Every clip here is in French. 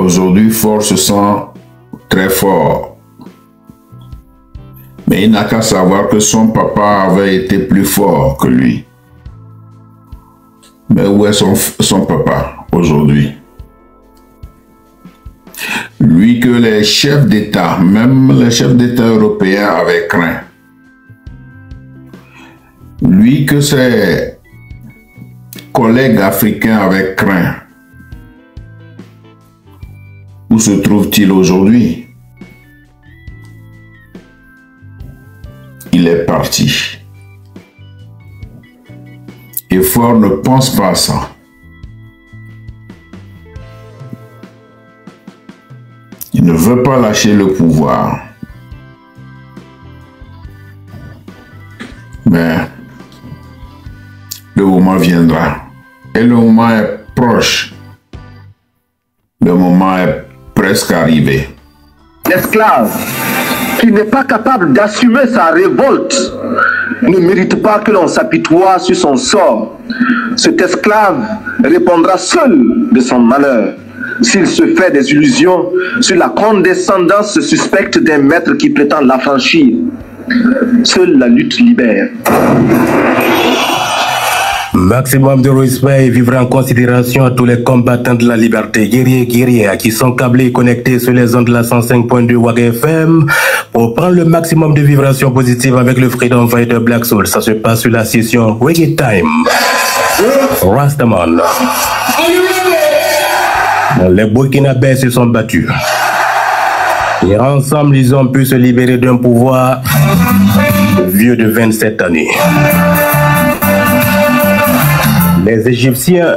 Aujourd'hui, fort se sent très fort. Mais il n'a qu'à savoir que son papa avait été plus fort que lui. Mais où est son papa aujourd'hui? Lui que les chefs d'État, même les chefs d'État européens avaient craint. Lui que ses collègues africains avaient craint. Où se trouve-t-il aujourd'hui? Il est parti. Et Faure ne pense pas à ça. Il ne veut pas lâcher le pouvoir. Mais le moment viendra. Et le moment est proche. Le moment est presque arrivé. L'esclave qui n'est pas capable d'assumer sa révolte ne mérite pas que l'on s'apitoie sur son sort. Cet esclave répondra seul de son malheur s'il se fait des illusions sur la condescendance suspecte d'un maître qui prétend l'affranchir. Seule la lutte libère. Maximum de respect et vivre en considération à tous les combattants de la liberté, guerriers qui sont câblés et connectés sur les ondes de la 105.2 WAG FM pour prendre le maximum de vibrations positives avec le Freedom Fighter Black Soul. Ça se passe sur la session Reggae Time. Rastaman. Les Burkinabés se sont battus. Et ensemble, ils ont pu se libérer d'un pouvoir vieux de 27 années. Les Égyptiens,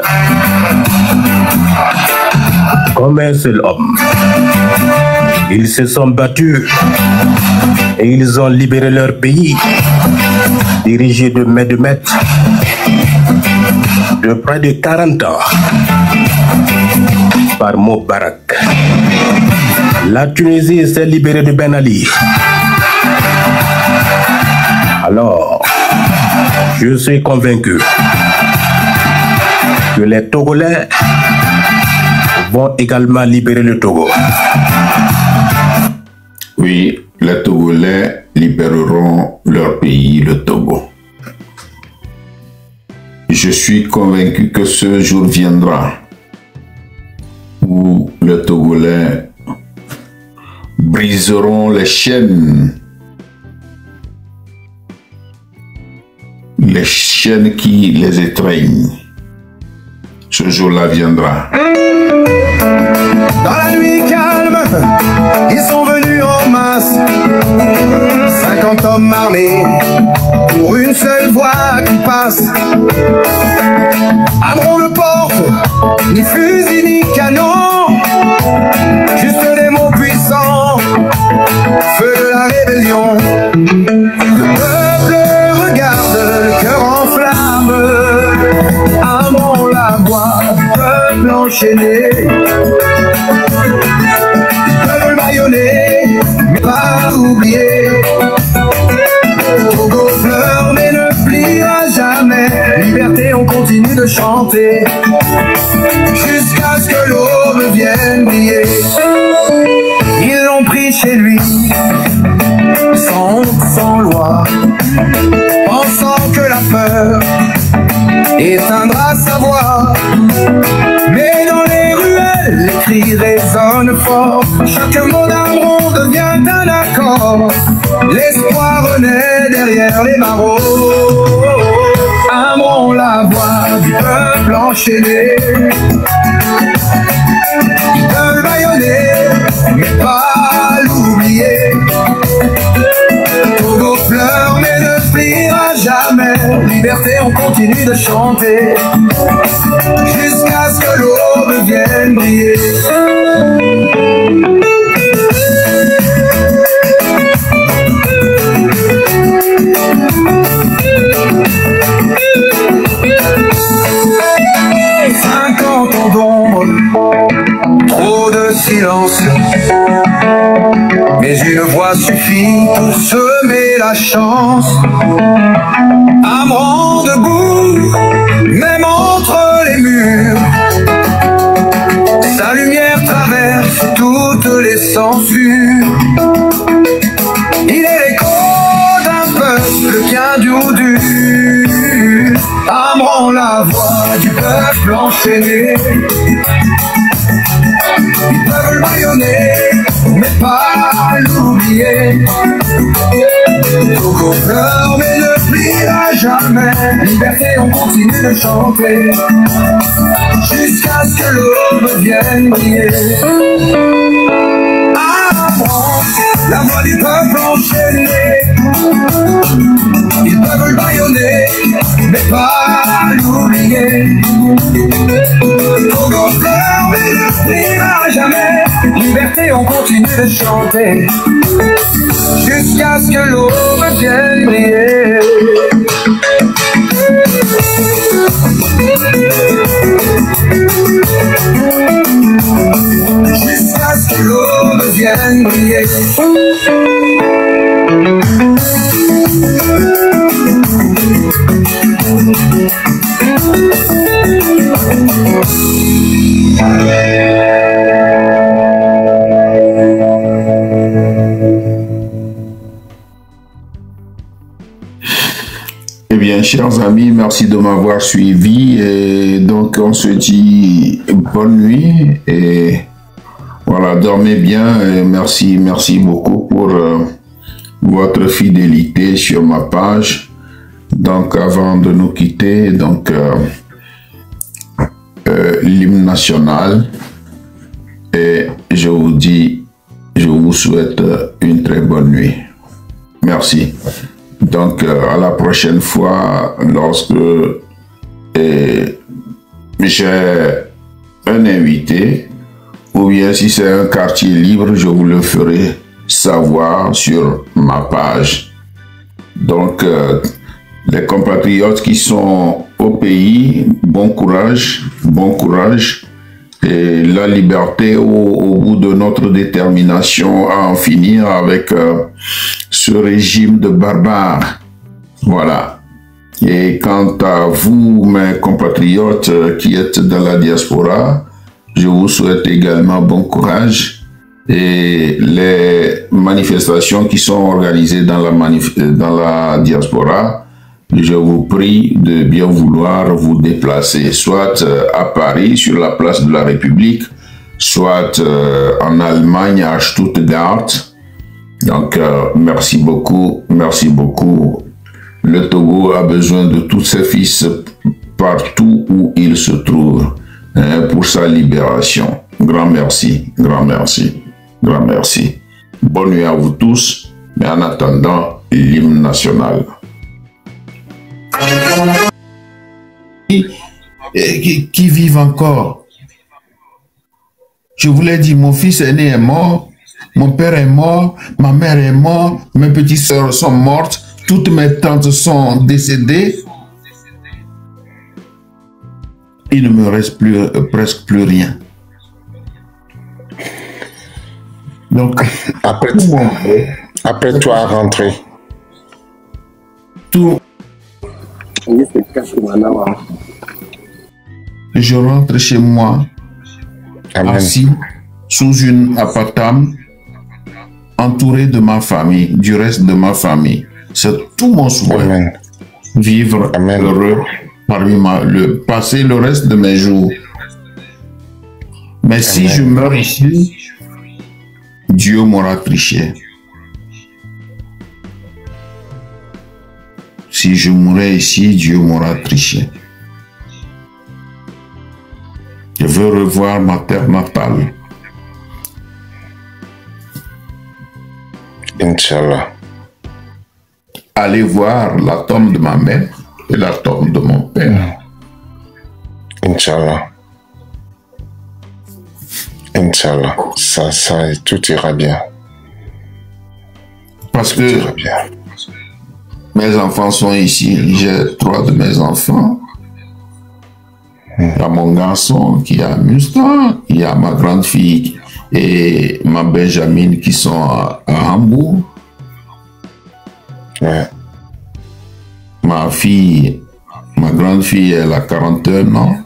comme un seul homme, ils se sont battus et ils ont libéré leur pays, dirigé de main de maître, de près de 40 ans, par Moubarak. La Tunisie s'est libérée de Ben Ali. Alors, je suis convaincu que les Togolais vont également libérer le Togo. Oui, les Togolais libéreront leur pays, le Togo. Je suis convaincu que ce jour viendra où les Togolais briseront les chaînes qui les étreignent. Ce jour-là viendra. Dans la nuit calme, ils sont venus en masse. 50 hommes armés pour une seule voix qui passe. Amron ne porte ni fusil ni canon, juste des mots puissants, feu de la rébellion. Le peuple regarde, le cœur en flamme. Amron la voix, peuple enchaîné. Peuple bâillonné, mais pas oublié. Togo pleure mais ne pliera jamais. Liberté, on continue de chanter jusqu'à ce que l'aube vienne briller. Ils l'ont pris chez lui, sans loi, pensant que la peur éteindra sa voix. Mais dans les ruelles, les cris résonnent fort. Chaque mot d'Amron devient un accord. L'espoir renaît derrière les barreaux. Amron, la voix du peuple enchaîné. Ils peuvent bâillonner, mais pas l'oublier. Togo pleure, mais ne pliera jamais. Liberté, on continue de chanter jusqu'à ce que l'aube vienne briller. Trop de silence, mais une voix suffit pour semer la chance. Amron debout, même entre les murs, sa lumière traverse doudou, amenons la voix du peuple enchaîné. Ils peuvent le bâillonner, mais pas l'oublier. Coco pleure mais ne pliera jamais. Liberté, on continue de chanter jusqu'à ce que l'aube vienne briller. La voix du peuple enchaîné. Ils peuvent le bâillonner, mais pas l'oublier. Coco pleure mais ne pliera jamais. Liberté, on continue de chanter jusqu'à ce que l'aube vienne briller. Jusqu'à ce que l'aube vienne briller. Eh bien, chers amis, merci de m'avoir suivi. Et donc, on se dit bonne nuit. Et voilà, dormez bien. Et merci beaucoup pour votre fidélité sur ma page. Donc, avant de nous quitter, donc l'hymne national. Et je vous souhaite une très bonne nuit. Merci. Donc, à la prochaine fois, lorsque j'ai un invité, ou bien si c'est un quartier libre, je vous le ferai savoir sur ma page. Donc, les compatriotes qui sont au pays, bon courage, et la liberté au bout de notre détermination à en finir avec ce régime de barbares. Voilà. Et quant à vous, mes compatriotes qui êtes dans la diaspora, je vous souhaite également bon courage. Et les manifestations qui sont organisées dans la diaspora, je vous prie de bien vouloir vous déplacer, soit à Paris, sur la place de la République, soit en Allemagne, à Stuttgart. Donc, merci beaucoup. Le Togo a besoin de tous ses fils partout où ils se trouvent pour sa libération. Grand merci. Bonne nuit à vous tous, mais en attendant, l'hymne national. Qui vivent encore. Je vous l'ai dit, mon fils aîné est mort, mon père est mort, ma mère est morte, mes petites sœurs sont mortes, toutes mes tantes sont décédées. Il ne me reste presque plus rien. Donc, après toi, rentrer. Tout. Je rentre chez moi, Amen. Assis sous une appartement, entouré de ma famille, du reste de ma famille. C'est tout mon souhait. Amen. Vivre Amen. heureux passer le reste de mes jours. Mais Amen. Si je meurs ici, Dieu m'aura triché. Si je mourais ici, Dieu m'aura triché. Je veux revoir ma terre natale. Inch'Allah. Aller voir la tombe de ma mère et la tombe de mon père. Inch'Allah. Inch'Allah. Ça, tout ira bien. Parce tout que ira bien. Mes enfants sont ici. J'ai 3 de mes enfants. Il y a mon garçon qui a Mustang, il y a ma grande fille et ma Benjamin qui sont à Hambourg. Ouais. Ma grande fille, elle a 41 ans.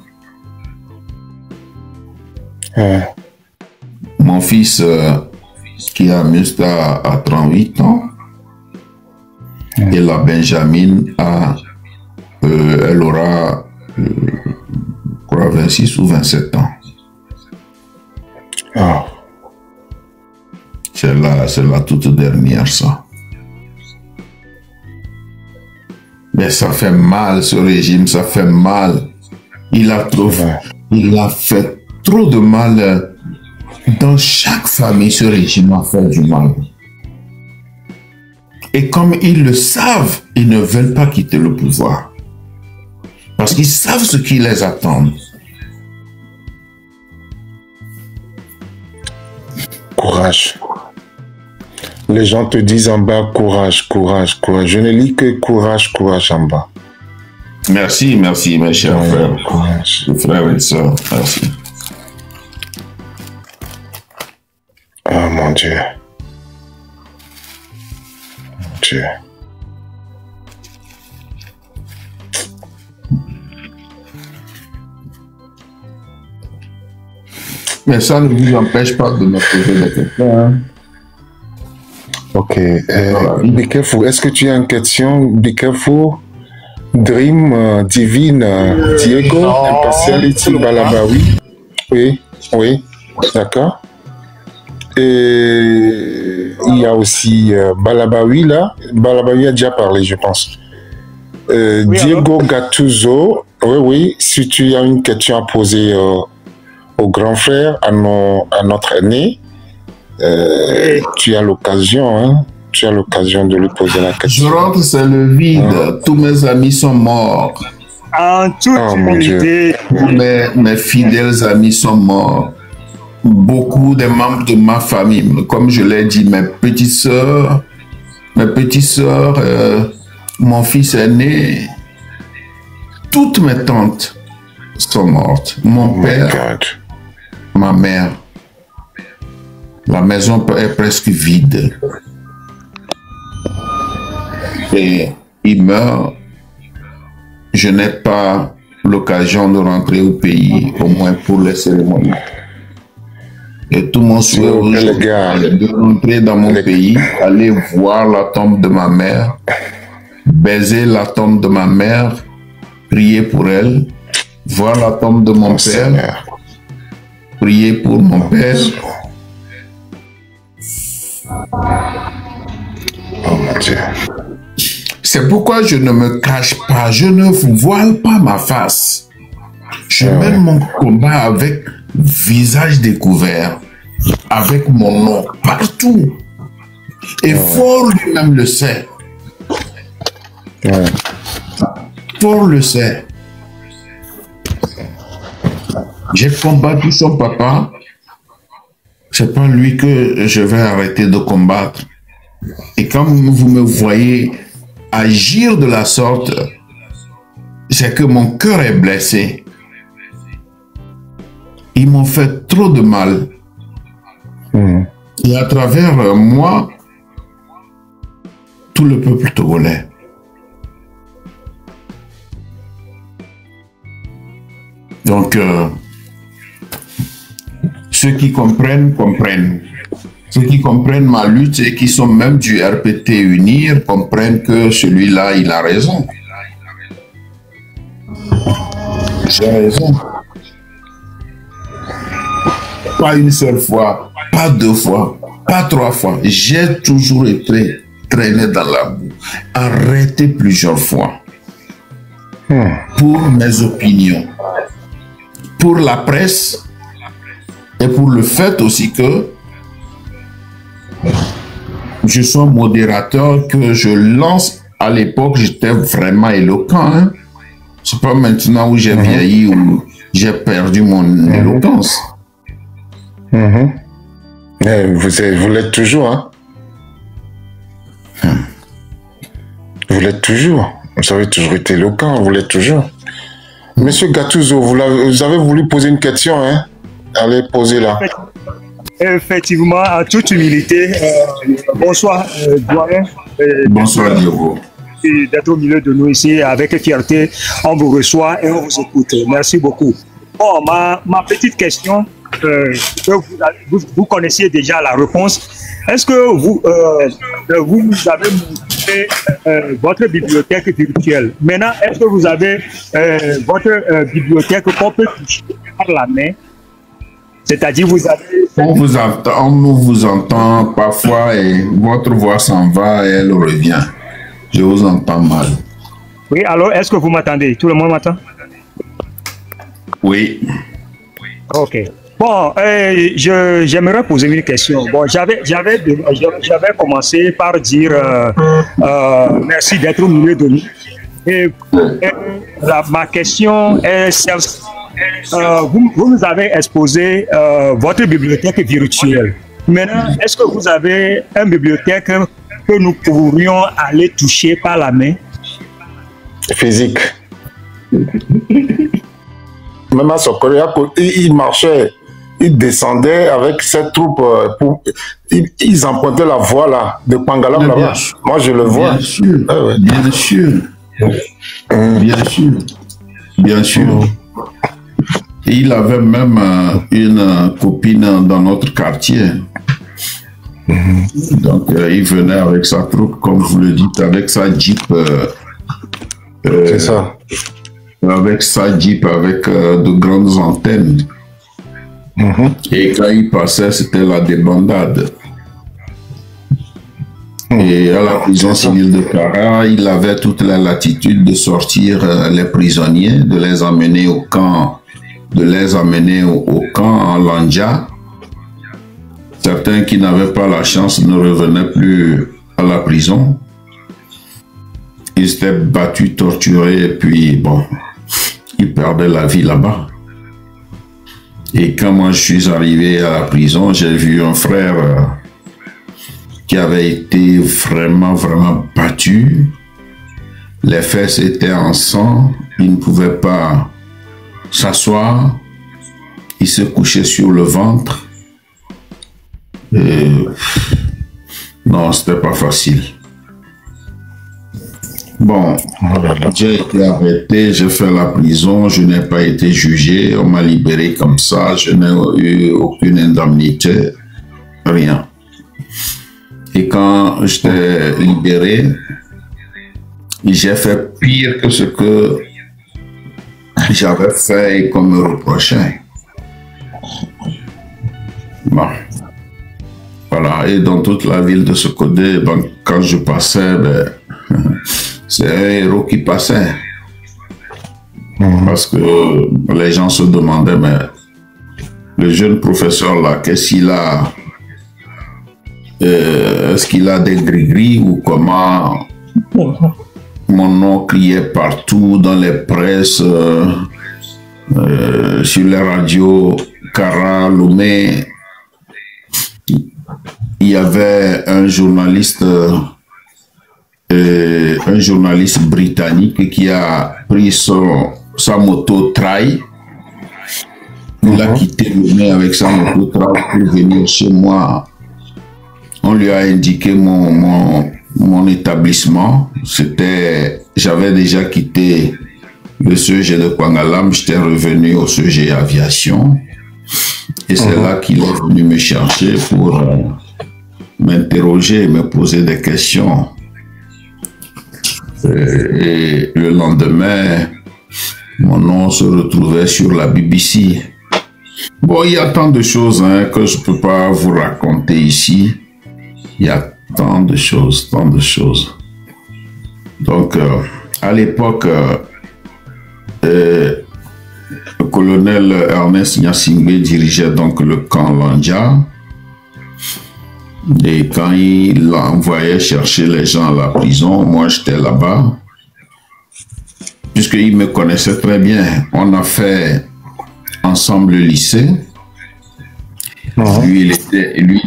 Ouais. Mon fils qui a Mustang a 38 ans. Et la Benjamin, elle aura 26 ou 27 ans. Ah. C'est la toute dernière, ça. Mais ça fait mal, ce régime, ça fait mal. Il a fait trop de mal. Dans chaque famille, ce régime a fait du mal. Et comme ils le savent, ils ne veulent pas quitter le pouvoir. Parce qu'ils savent ce qui les attend. Courage. Les gens te disent en bas, courage, courage, courage. Je ne lis que courage, courage en bas. Merci, merci, mes chers frères. Courage. Frères et sœurs, merci. Oh mon Dieu. Mon Dieu. Mais ça ne vous empêche pas de me poser des questions. Hein? Ok. Be careful. Est-ce que tu as une question? Be careful. Dream, Divine, Diego, Impartiality, Balabawi. Oui, oui. D'accord. Et il y a aussi Balabawi là. Balabawi a déjà parlé, je pense. Oui, Diego Gattuso. Oui, oui. Si tu as une question à poser au grand frère, à notre aîné, tu as l'occasion, hein? Tu as l'occasion de lui poser la question. Je rentre, c'est le vide. Tous mes amis sont morts. En toute humilité. Mes fidèles amis sont morts. Beaucoup de membres de ma famille, comme je l'ai dit, mes petites sœurs, mon fils aîné, toutes mes tantes sont mortes. Mon père, ma mère. La maison est presque vide. Et il meurt. Je n'ai pas l'occasion de rentrer au pays, au moins pour les cérémonies. Et tout mon souhait aujourd'hui est de rentrer dans mon pays, aller voir la tombe de ma mère, baiser la tombe de ma mère, prier pour elle, voir la tombe de mon père, prier pour mon père. Oh mon Dieu. C'est pourquoi je ne me cache pas, je ne voile pas ma face. Je mène mon combat avec visage découvert, avec mon nom partout. Et Fort lui-même le sait. Fort le sait. J'ai combattu son papa. C'est pas lui que je vais arrêter de combattre. Et quand vous me voyez agir de la sorte, c'est que mon cœur est blessé. Ils m'ont fait trop de mal. Et à travers moi, tout le peuple togolais. Donc, ceux qui comprennent, comprennent. Ceux qui comprennent ma lutte et qui sont même du RPT Unir comprennent que celui-là, il a raison. J'ai raison. Pas une seule fois, pas deux fois, pas trois fois. J'ai toujours été traîné dans la boue, arrêté plusieurs fois pour mes opinions, pour la presse et pour le fait aussi que je suis un modérateur que je lance. À l'époque, j'étais vraiment éloquent. Hein? C'est pas maintenant où j'ai vieilli ou j'ai perdu mon éloquence. Vous l'êtes toujours, hein? Vous l'êtes toujours. Vous avez toujours été éloquent, vous l'êtes toujours. Monsieur Gattuso, vous avez voulu poser une question, hein? Allez, posez-la. Effectivement, en toute humilité, bonsoir, doyen. Bonsoir, Diogo. D'être au milieu de nous ici, avec fierté, on vous reçoit et on vous écoute. Merci beaucoup. Bon, ma petite question, vous connaissiez déjà la réponse, est-ce que vous avez montré votre bibliothèque virtuelle? Maintenant, est-ce que vous avez votre bibliothèque qu'on peut toucher par la main? C'est-à-dire, vous avez... On vous entend parfois et votre voix s'en va et elle revient. Je vous entends mal. Oui, alors, est-ce que vous m'entendez? Tout le monde m'entend? Oui. Ok. Bon, j'aimerais poser une question. Bon, j'avais commencé par dire merci d'être au milieu de nous. Ma question est celle-ci. Vous nous avez exposé votre bibliothèque virtuelle. Maintenant, est-ce que vous avez une bibliothèque que nous pourrions aller toucher par la main? Physique. Même à Sokoria, il marchait, il descendait avec cette troupe. Ils empruntaient la voie là, de Pangalam là-bas. Moi, je le vois. Bien sûr. Ah ouais. Bien sûr. Bien sûr. Bien sûr. Et il avait même une copine dans notre quartier. Donc, il venait avec sa troupe, comme vous le dites, avec sa Jeep. C'est ça. Avec sa Jeep, avec de grandes antennes. Et quand il passait, c'était la débandade. Et à la prison civile de Kara, il avait toute la latitude de sortir les prisonniers, de les emmener au camp, en Lanja. Certains qui n'avaient pas la chance ne revenaient plus à la prison. Ils étaient battus, torturés, et puis bon, ils perdaient la vie là-bas. Et quand moi je suis arrivé à la prison, j'ai vu un frère qui avait été vraiment battu. Les fesses étaient en sang, il ne pouvait pas s'asseoir, il se couchait sur le ventre. Et non, c'était pas facile. Bon, j'ai été arrêté, j'ai fait la prison, je n'ai pas été jugé, on m'a libéré comme ça, je n'ai eu aucune indemnité, rien. Et quand j'étais libéré, j'ai fait pire que ce que j'avais fait et qu'on me reprochait. Bon. Voilà, et dans toute la ville de Sokodé, ben, quand je passais, ben, c'est un héros qui passait. Parce que les gens se demandaient, mais le jeune professeur là, qu'est-ce qu'il a? Est-ce qu'il a des gris-gris ou comment? Mon nom criait partout dans les presses, sur les radios, Kara, Lomé. Il y avait un journaliste britannique qui a pris sa moto trail. Il a quitté Lomé avec sa moto trail pour venir chez moi. On lui a indiqué mon établissement. J'avais déjà quitté le CEG de Pangalam, j'étais revenu au CEG Aviation. Et c'est là qu'il est venu me chercher pour m'interroger, me poser des questions. Et le lendemain, mon nom se retrouvait sur la BBC. Bon, il y a tant de choses que je ne peux pas vous raconter ici. Il y a tant de choses, tant de choses. Donc, à l'époque, le colonel Ernest Nyasingbe dirigeait donc le camp Lanja. Et quand il envoyait chercher les gens à la prison, moi j'étais là-bas. Puisqu'il me connaissait très bien. On a fait ensemble le lycée. Lui,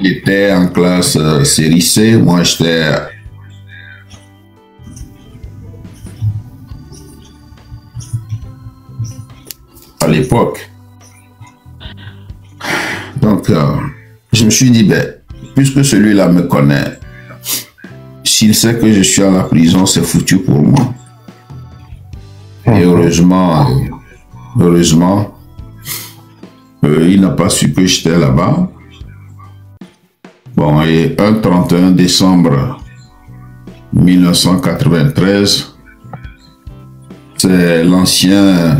il était en classe série C. Moi, j'étais... à l'époque. Donc, je me suis dit, ben, puisque celui-là me connaît, s'il sait que je suis à la prison, c'est foutu pour moi. Et heureusement, il n'a pas su que j'étais là-bas. Bon, et un 31 décembre 1993, c'est l'ancien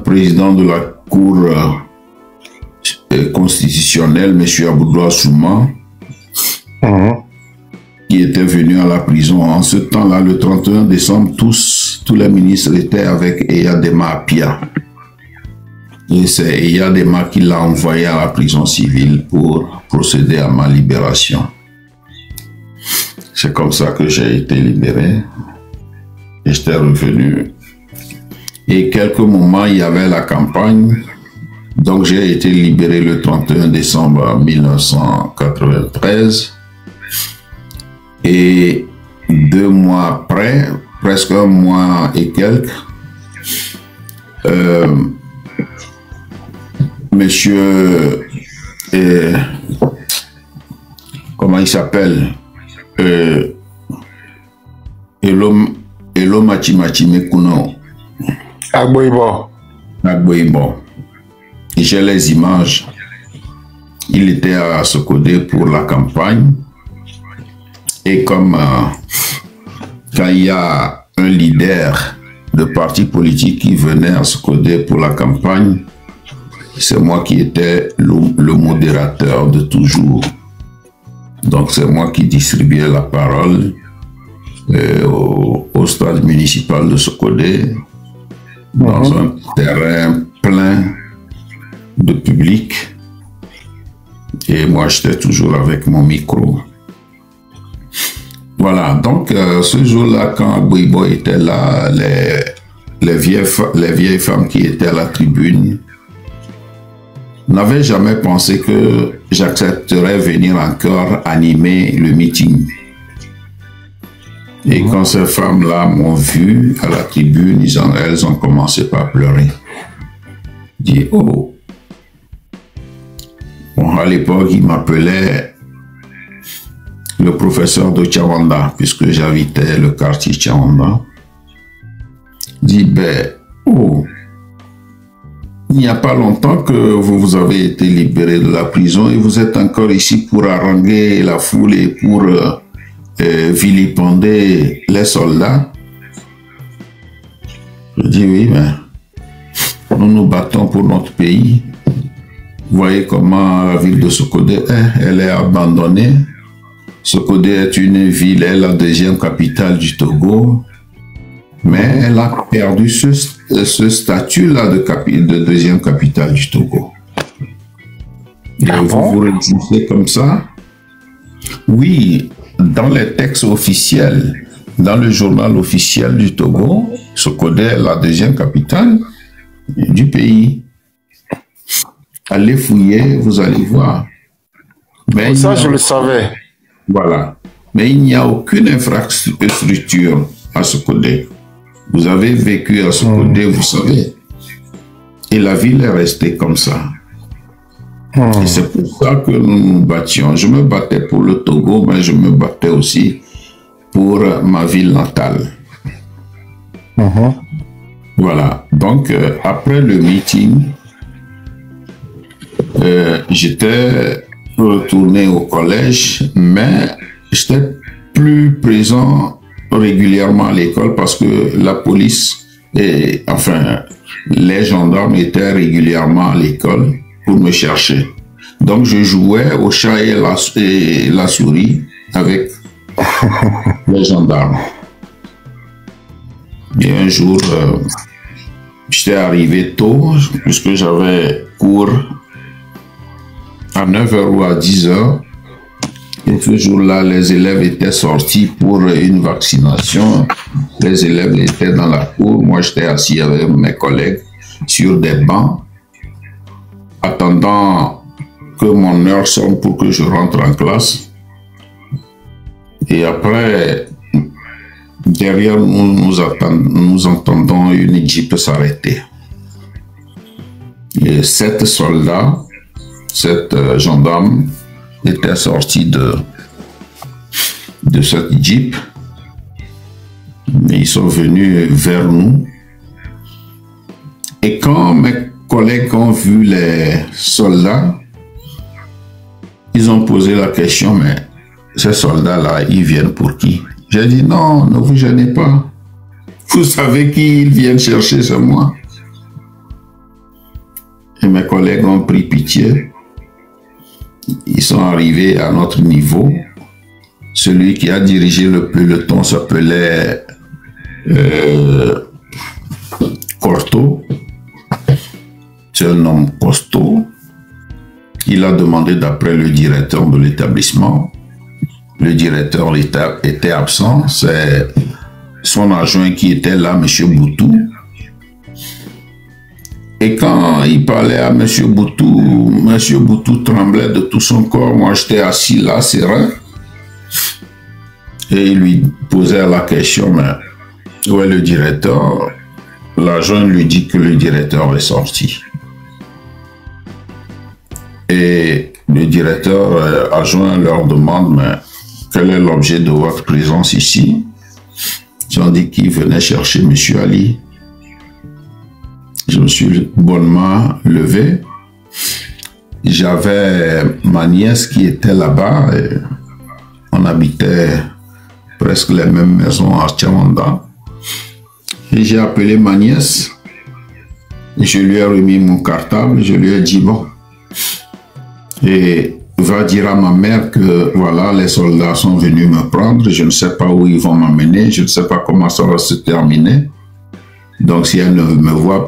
président de la Cour constitutionnelle, M. Aboudou Assouma, qui était venu à la prison. En ce temps-là, le 31 décembre, tous les ministres étaient avec Eyadema Apia. Et c'est Eyadema qui l'a envoyé à la prison civile pour procéder à ma libération. C'est comme ça que j'ai été libéré. Et j'étais revenu. Et quelques moments, il y avait la campagne. Donc j'ai été libéré le 31 décembre 1993. Et 2 mois après, presque 1 mois et quelques, monsieur, comment il s'appelle, Elo Machimachimekuno. Agboibo. Agboibo. J'ai les images. Il était à Sokodé pour la campagne. Et comme quand il y a un leader de parti politique qui venait à Sokodé pour la campagne, c'est moi qui étais le modérateur de toujours. Donc c'est moi qui distribuais la parole au stade municipal de Sokodé, dans un terrain plein de public. Et moi j'étais toujours avec mon micro. Voilà, donc ce jour-là, quand Abouibo était là, les vieilles femmes qui étaient à la tribune n'avaient jamais pensé que j'accepterais venir encore animer le meeting. Et quand ces femmes-là m'ont vu à la tribune, elles ont commencé par pleurer. Dit, oh. Bon, à l'époque, ils m'appelaient le professeur de Tchawanda, puisque j'habitais le quartier Tchawanda. Dit, ben, oh, il n'y a pas longtemps que vous avez été libéré de la prison et vous êtes encore ici pour haranguer la foule et pour vilipender les soldats. Je dis, oui, mais nous nous battons pour notre pays. Vous voyez comment la ville de Sokodé, elle est abandonnée. Sokodé est une ville, elle est la 2e capitale du Togo, mais elle a perdu ce statut-là de 2e capitale du Togo. Et vous vous réjouissez comme ça? Oui, dans les textes officiels, dans le journal officiel du Togo, Sokodé est la 2e capitale du pays. Allez fouiller, vous allez voir. Mais ça, je le savais. Voilà. Mais il n'y a aucune infrastructure à Sokodé. Vous avez vécu à Sokodé, vous savez. Et la ville est restée comme ça. Et c'est pour ça que nous nous battions. Je me battais pour le Togo, mais je me battais aussi pour ma ville natale. Voilà. Donc, après le meeting, j'étais retourné au collège, mais j'étais plus présent régulièrement à l'école parce que la police et enfin les gendarmes étaient régulièrement à l'école pour me chercher. Donc je jouais au chat et la souris avec les gendarmes. Et un jour, j'étais arrivé tôt puisque j'avais cours à 9h ou à 10h. Et ce jour-là, les élèves étaient sortis pour une vaccination. Les élèves étaient dans la cour. Moi, j'étais assis avec mes collègues sur des bancs, attendant que mon heure sonne pour que je rentre en classe. Et après, derrière nous, nous entendons une jeep s'arrêter. Et 7 soldats, 7 gendarmes étaient sortis de cette jeep. Ils sont venus vers nous. Et quand collègues ont vu les soldats, ils ont posé la question, mais ces soldats-là, ils viennent pour qui? J'ai dit, non, ne vous gênez pas. Vous savez qui ils viennent chercher, c'est moi. Et mes collègues ont pris pitié. Ils sont arrivés à notre niveau. Celui qui a dirigé le peloton s'appelait Corto. C'est un homme costaud. Il a demandé d'après le directeur de l'établissement. Le directeur était absent. C'est son adjoint qui était là, M. Boutou. Et quand il parlait à M. Boutou tremblait de tout son corps. Moi, j'étais assis là, serein. Et il lui posait la question, mais où est le directeur? L'agent lui dit que le directeur est sorti. Et le directeur adjoint leur demande, mais quel est l'objet de votre présence ici? Ils ont dit qu'il venait chercher M. Ali. Je me suis bonnement levé. J'avais ma nièce qui était là-bas. On habitait presque les mêmes maisons à Tchawanda. Et j'ai appelé ma nièce. Je lui ai remis mon cartable. Je lui ai dit, bon, et va dire à ma mère que voilà, les soldats sont venus me prendre. Je ne sais pas où ils vont m'amener. Je ne sais pas comment ça va se terminer. Donc, si elle ne me voit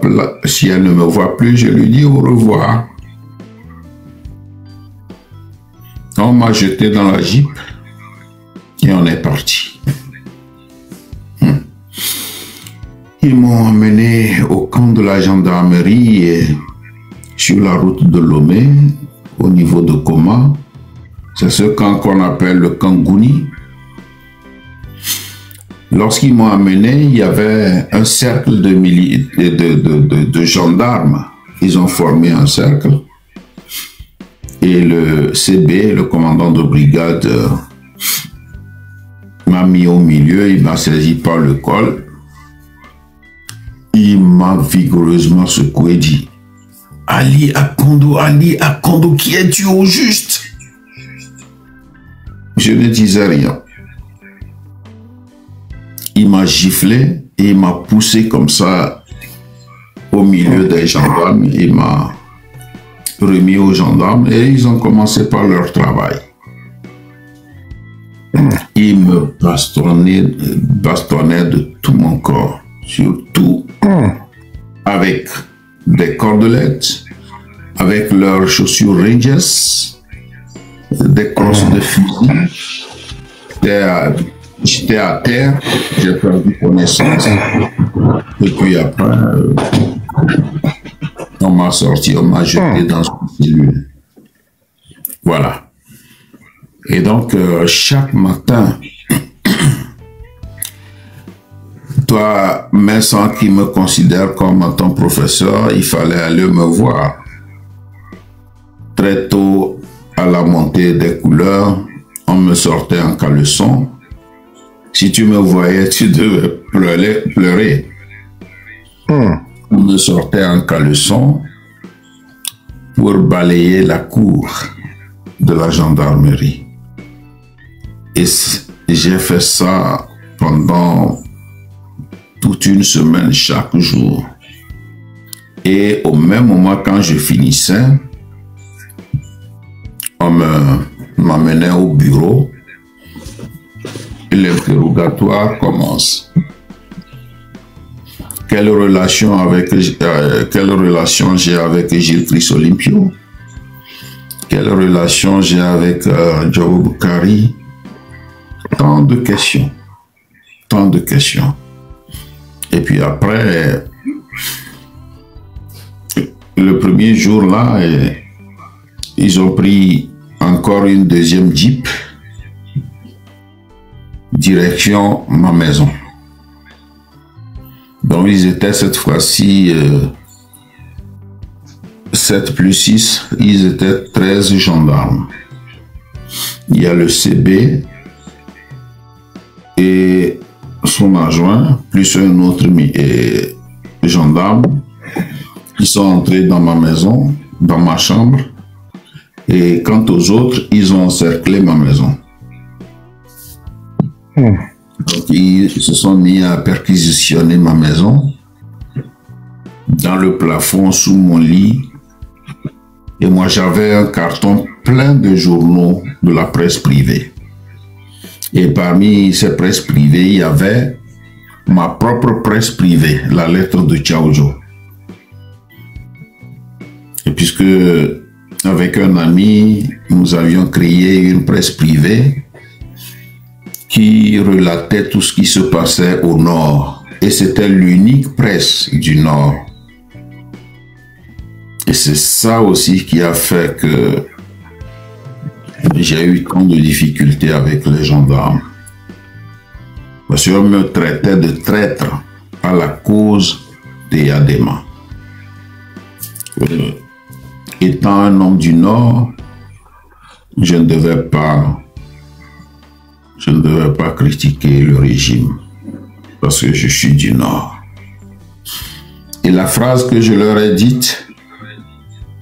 plus, je lui dis au revoir. On m'a jeté dans la Jeep et on est parti. Ils m'ont emmené au camp de la gendarmerie et sur la route de Lomé, au niveau de Koma. C'est ce camp qu'on appelle le camp Gouni. Lorsqu'ils m'ont amené, il y avait un cercle de gendarmes. Ils ont formé un cercle. Et le CB, le commandant de brigade, m'a mis au milieu. Il m'a saisi par le col. Il m'a vigoureusement secoué et dit, Ali Akondo, qui es-tu au juste? Je ne disais rien. Il m'a giflé et il m'a poussé comme ça au milieu des gendarmes. Il m'a remis aux gendarmes et ils ont commencé par leur travail. Il me bastonnait de tout mon corps, surtout avec des cordelettes, avec leurs chaussures Rangers, des crosses de fusil. J'étais à terre, j'ai perdu connaissance. Et puis après, on m'a sorti, on m'a jeté dans une cellule. Voilà. Et donc, chaque matin, toi, Vincent, qui me considère comme ton professeur, il fallait aller me voir. Très tôt, à la montée des couleurs, on me sortait en caleçon. Si tu me voyais, tu devais pleurer. On me sortait en caleçon pour balayer la cour de la gendarmerie. Et j'ai fait ça pendant toute une semaine, chaque jour. Et au même moment, quand je finissais, on m'amenait au bureau. L'interrogatoire commence. Quelle relation j'ai avec Gilles Chris-Olympio? Quelle relation j'ai avec Joe Boukari? Tant de questions. Tant de questions. Et puis après, le premier jour là, ils ont pris encore une deuxième Jeep. Direction ma maison. Donc ils étaient cette fois-ci 7 plus 6, ils étaient 13 gendarmes. Il y a le CB et son adjoint, plus un autre gendarme. Ils sont entrés dans ma maison, dans ma chambre. Et quant aux autres, ils ont encerclé ma maison. Donc, ils se sont mis à perquisitionner ma maison, dans le plafond, sous mon lit. Et moi, j'avais un carton plein de journaux de la presse privée. Et parmi ces presses privées, il y avait ma propre presse privée, la lettre de Tchaoudjo. Et puisque, avec un ami, nous avions créé une presse privée qui relatait tout ce qui se passait au Nord. Et c'était l'unique presse du Nord. Et c'est ça aussi qui a fait que j'ai eu tant de difficultés avec les gendarmes. Parce qu'on me traitait de traître à la cause des Yadema. Étant un homme du Nord, je ne devais pas critiquer le régime parce que je suis du Nord. Et la phrase que je leur ai dite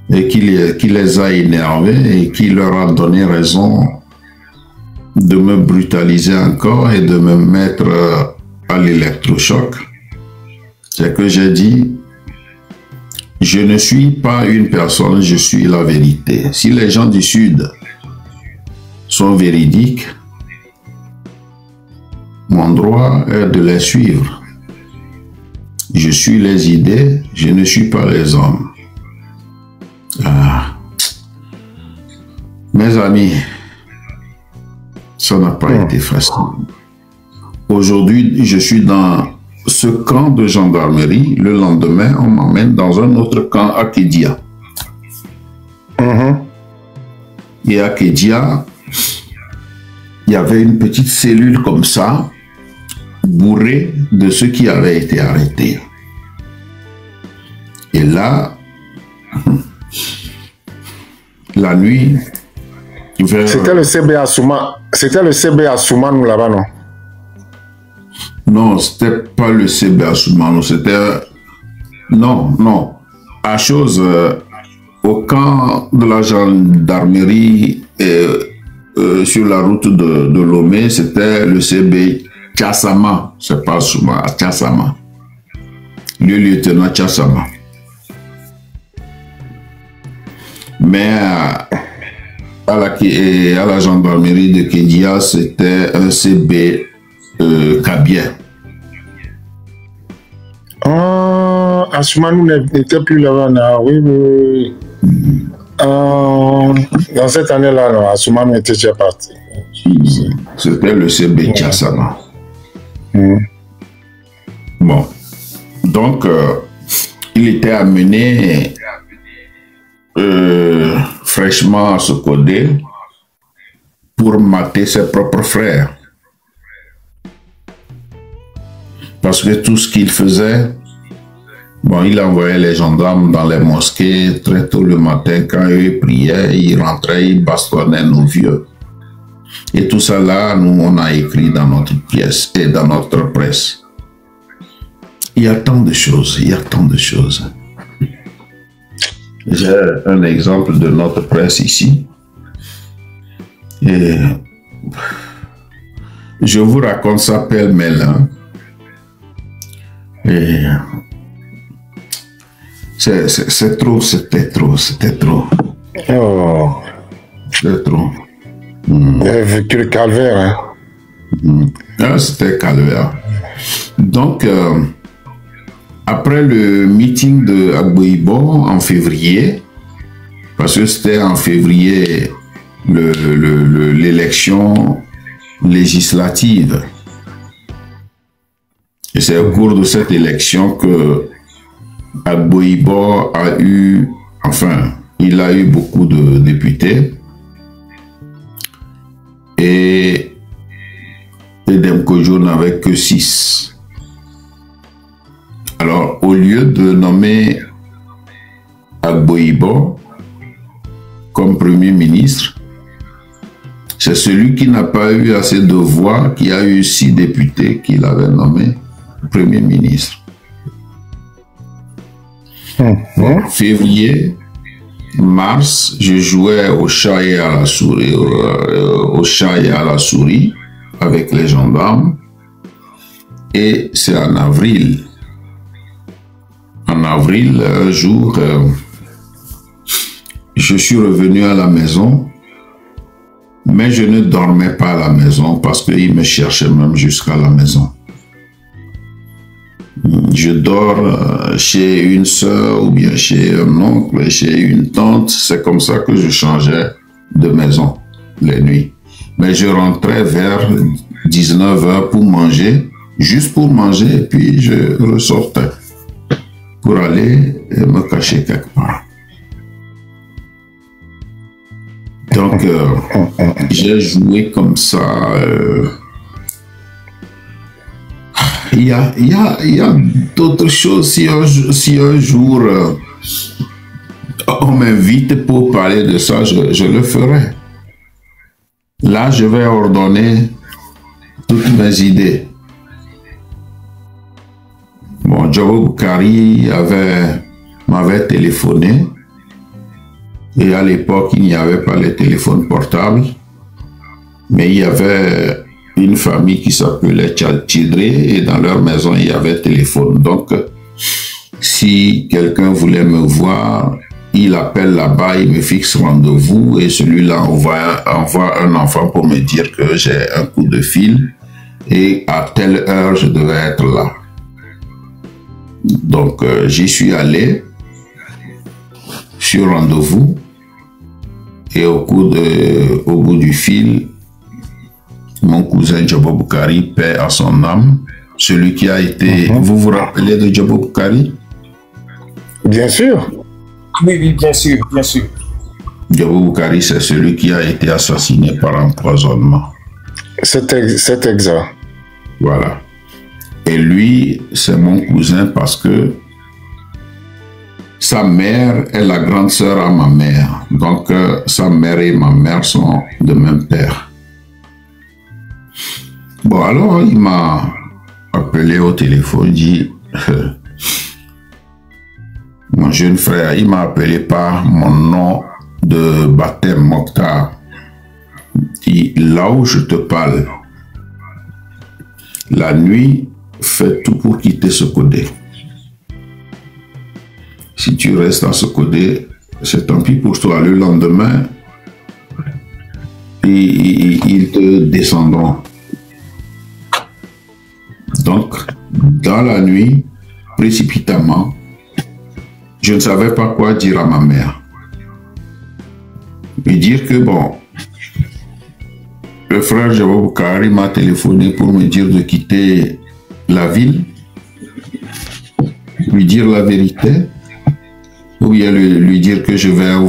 et qui les a énervés et qui leur a donné raison de me brutaliser encore et de me mettre à l'électrochoc, c'est que j'ai dit: je ne suis pas une personne, je suis la vérité. Si les gens du Sud sont véridiques, mon droit est de les suivre. Je suis les idées, je ne suis pas les hommes. Mes amis, ça n'a pas été facile. Aujourd'hui, je suis dans ce camp de gendarmerie. Le lendemain, on m'emmène dans un autre camp à Kédia. Et à Kédia, il y avait une petite cellule comme ça, bourrée de ceux qui avaient été arrêtés. Et là, la nuit, c'était le CBA Souma. C'était le CBA Soumano là-bas, non? Non, c'était pas le CBA Soumano, c'était... Non. À chose, au camp de la gendarmerie sur la route de Lomé, c'était le CB Tchassama. C'est pas Souma, Tchassama. Le lieutenant Tchassama. Mais à la gendarmerie de Kédia, c'était un CB Kabien. Assoumano n'était plus là-bas, oui. Dans cette année-là, Assoumano était déjà parti. C'était le CB Tchassama. Bon. Donc, il était amené fraîchement à Sokodé pour mater ses propres frères. Parce que tout ce qu'il faisait, bon, il envoyait les gendarmes dans les mosquées très tôt le matin quand eux priaient, ils rentraient, ils bastonnaient nos vieux. Et tout ça là, nous on a écrit dans notre pièce et dans notre presse. Il y a tant de choses, J'ai un exemple de notre presse ici. Et je vous raconte ça pêle-mêle. Et c'était trop. C'était trop. J'ai vécu le calvaire. C'était calvaire. Donc, après le meeting de Agboibo en février, parce que c'était en février l'élection législative, et c'est au cours de cette élection que Agboibo a eu, il a eu beaucoup de députés, et Edem Kojo n'avait que 6. Alors, au lieu de nommer Agboibo comme Premier ministre, c'est celui qui n'a pas eu assez de voix, qui a eu 6 députés, qu'il avait nommé Premier ministre. Février, mars, je jouais au chat et à la souris, avec les gendarmes. Et c'est en avril. En avril, un jour, je suis revenu à la maison, mais je ne dormais pas à la maison parce qu'il me cherchait même jusqu'à la maison. Je dors chez une soeur ou bien chez un oncle, chez une tante. C'est comme ça que je changeais de maison les nuits. Mais je rentrais vers 19h pour manger, juste pour manger, et puis je ressortais pour aller me cacher quelque part. Donc, j'ai joué comme ça. Il y a d'autres choses. Si un jour on m'invite pour parler de ça, je le ferai. Là, je vais ordonner toutes mes idées. Bon, Djabo Boukari m'avait téléphoné. Et à l'époque, il n'y avait pas les téléphones portables. Mais il y avait une famille qui s'appelait Tchadré et dans leur maison, il y avait téléphone. Donc, si quelqu'un voulait me voir, il appelle là-bas, il me fixe rendez-vous et celui-là envoie un enfant pour me dire que j'ai un coup de fil et à telle heure, je devais être là. Donc, j'y suis allé sur rendez-vous et au bout du fil, mon cousin Djabo Boukari, paix à son âme, celui qui a été... Vous vous rappelez de Djabo Boukari? Bien sûr. Oui, bien sûr, bien sûr. Djabo Boukari, c'est celui qui a été assassiné par empoisonnement. C'est exact. Voilà. Et lui, c'est mon cousin parce que sa mère est la grande sœur à ma mère. Donc, sa mère et ma mère sont de même père. Bon, alors, il m'a appelé au téléphone, il dit, mon jeune frère, il m'a appelé par mon nom de baptême, Mokhtar. Il dit, là où je te parle, la nuit, fais tout pour quitter Sokodé. Si tu restes à Sokodé, c'est tant pis pour toi. Le lendemain, ils te descendront. Donc, dans la nuit, précipitamment, je ne savais pas quoi dire à ma mère. Lui dire que, bon, le frère Djabo Boukari m'a téléphoné pour me dire de quitter la ville, lui dire la vérité, ou bien lui dire que je vais au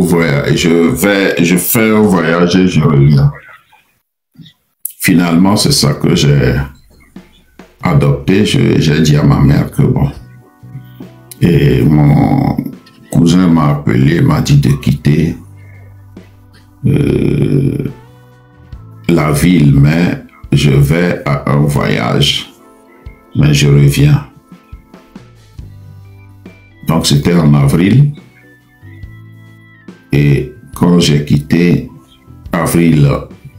voyage, je fais un voyage et je reviens. Finalement, c'est ça que j'ai adopté. J'ai dit à ma mère que bon. Et mon cousin m'a appelé, m'a dit de quitter la ville, mais je vais à un voyage, mais je reviens. Donc c'était en avril, et quand j'ai quitté avril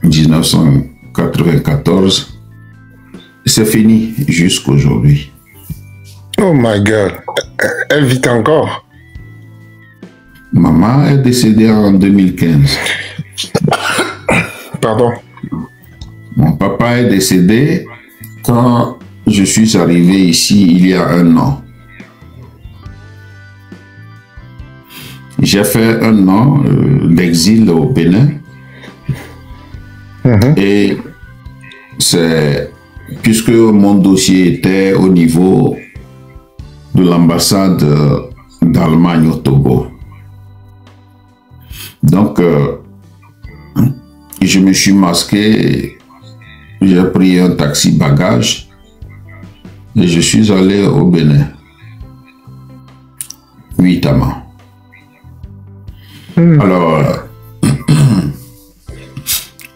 1994, c'est fini jusqu'aujourd'hui. Oh my God, elle vit encore. Maman est décédée en 2015. Pardon. Mon papa est décédé quand je suis arrivé ici il y a 1 an. J'ai fait 1 an d'exil au Bénin. Et c'est puisque mon dossier était au niveau de l'ambassade d'Allemagne au Togo. Donc, je me suis masqué, j'ai pris un taxi bagage et je suis allé au Bénin, nuitamment. Alors,